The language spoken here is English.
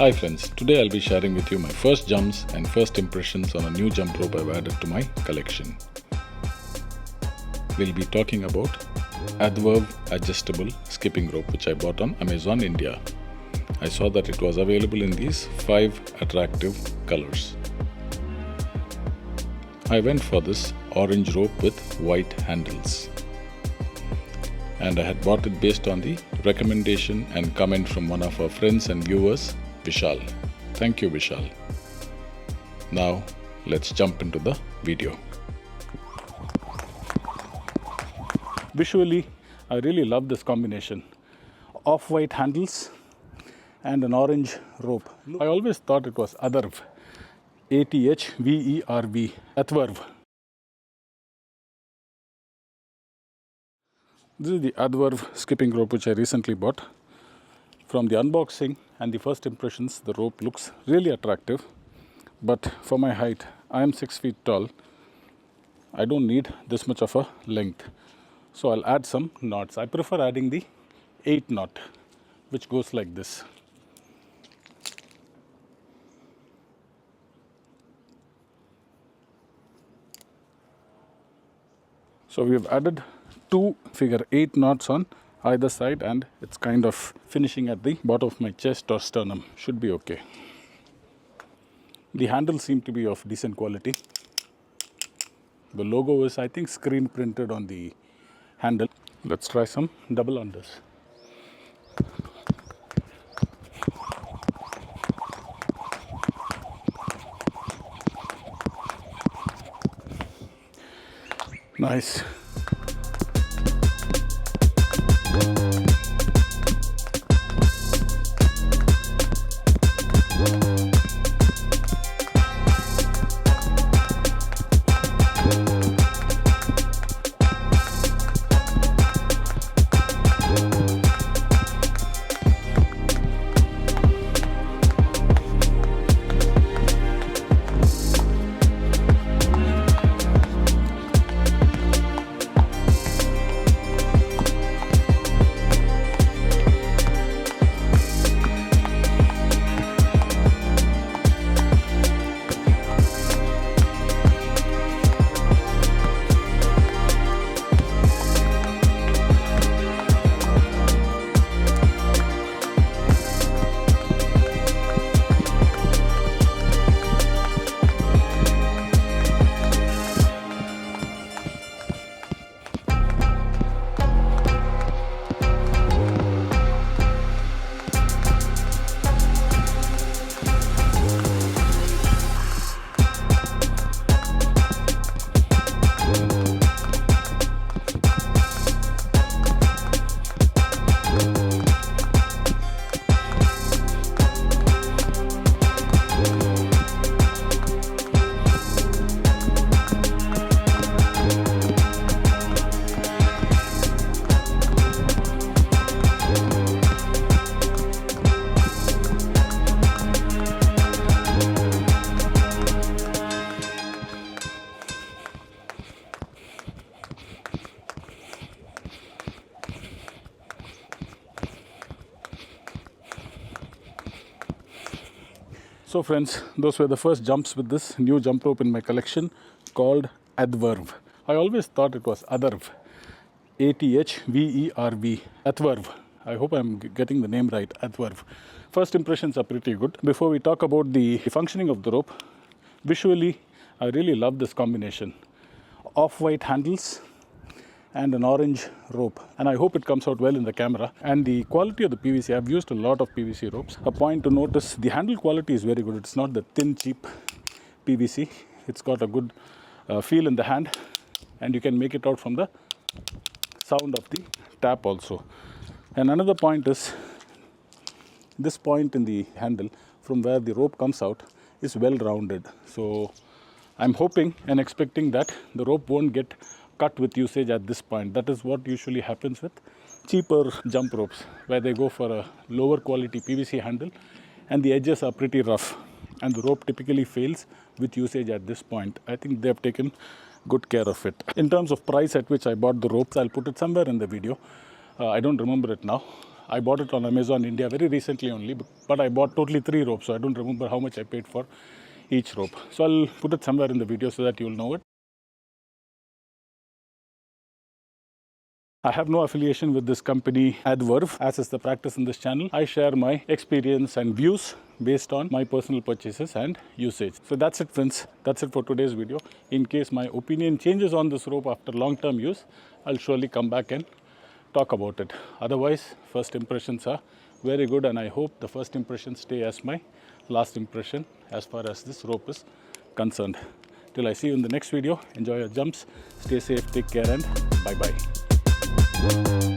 Hi friends, today I'll be sharing with you my first jumps and first impressions on a new jump rope I've added to my collection. We'll be talking about ATHVERV adjustable skipping rope which I bought on Amazon India. I saw that it was available in these 5 attractive colors. I went for this orange rope with white handles. And I had bought it based on the recommendation and comment from one of our friends and viewers, Vishal. Thank you, Vishal. Now, let's jump into the video. Visually, I really love this combination. Off-white handles and an orange rope. I always thought it was Atharv. ATHVERV. ATHVERV. This is the ATHVERV skipping rope which I recently bought. From the unboxing and the first impressions, the rope looks really attractive. But for my height, I am 6 feet tall. I don't need this much of a length. So I'll add some knots. I prefer adding the 8 knot, which goes like this. So we have added 2 figure 8 knots on either side, and it's kind of finishing at the bottom of my chest or sternum. Should be okay. The handles seem to be of decent quality. The logo is, I think, screen printed on the handle. Let's try some double unders. Nice. So friends, those were the first jumps with this new jump rope in my collection called ATHVERV. I always thought it was Atharv. ATHVERV. ATHVERV. I hope I'm getting the name right, ATHVERV. First impressions are pretty good. Before we talk about the functioning of the rope, visually, I really love this combination. Off-white handles and an orange rope, and I hope it comes out well in the camera. And the quality of the PVC, I've used a lot of PVC ropes. A point to notice, the handle quality is very good. It's not the thin, cheap PVC. It's got a good feel in the hand, and you can make it out from the sound of the tap also. And another point is, this point in the handle from where the rope comes out is well rounded. So I'm hoping and expecting that the rope won't get cut with usage at this point. That is what usually happens with cheaper jump ropes, where they go for a lower quality PVC handle and the edges are pretty rough and the rope typically fails with usage at this point. I think they have taken good care of it. In terms of price at which I bought the ropes, I'll put it somewhere in the video. I don't remember it now. I bought it on Amazon India very recently only, but I bought totally 3 ropes, so I don't remember how much I paid for each rope. So I'll put it somewhere in the video so that you'll know it. I have no affiliation with this company ATHVERV, as is the practice in this channel. I share my experience and views based on my personal purchases and usage. So that's it, friends. That's it for today's video. In case my opinion changes on this rope after long-term use, I'll surely come back and talk about it. Otherwise, first impressions are very good, and I hope the first impressions stay as my last impression as far as this rope is concerned. Till I see you in the next video, enjoy your jumps, stay safe, take care, and bye-bye.